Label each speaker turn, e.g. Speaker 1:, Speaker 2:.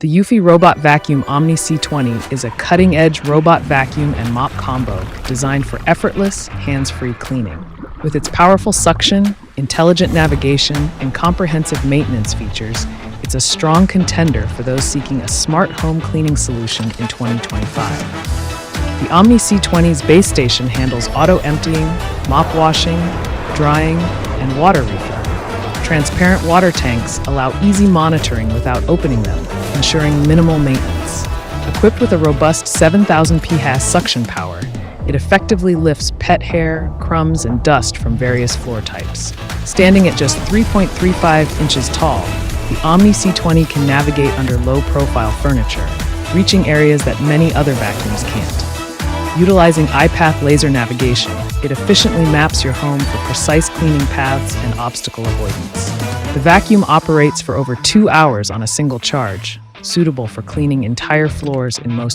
Speaker 1: The Eufy Robot Vacuum Omni C20 is a cutting-edge robot vacuum and mop combo designed for effortless, hands-free cleaning. With its powerful suction, intelligent navigation, and comprehensive maintenance features, it's a strong contender for those seeking a smart home cleaning solution in 2025. The Omni C20's base station handles auto-emptying, mop washing, drying, and water refill. Transparent water tanks allow easy monitoring without opening them, ensuring minimal maintenance. Equipped with a robust 7,000 pHAS suction power, it effectively lifts pet hair, crumbs, and dust from various floor types. Standing at just 3.35 inches tall, the Omni C20 can navigate under low-profile furniture, reaching areas that many other vacuums can't. Utilizing iPath laser navigation, it efficiently maps your home for precise cleaning paths and obstacle avoidance. The vacuum operates for over 2 hours on a single charge, suitable for cleaning entire floors in most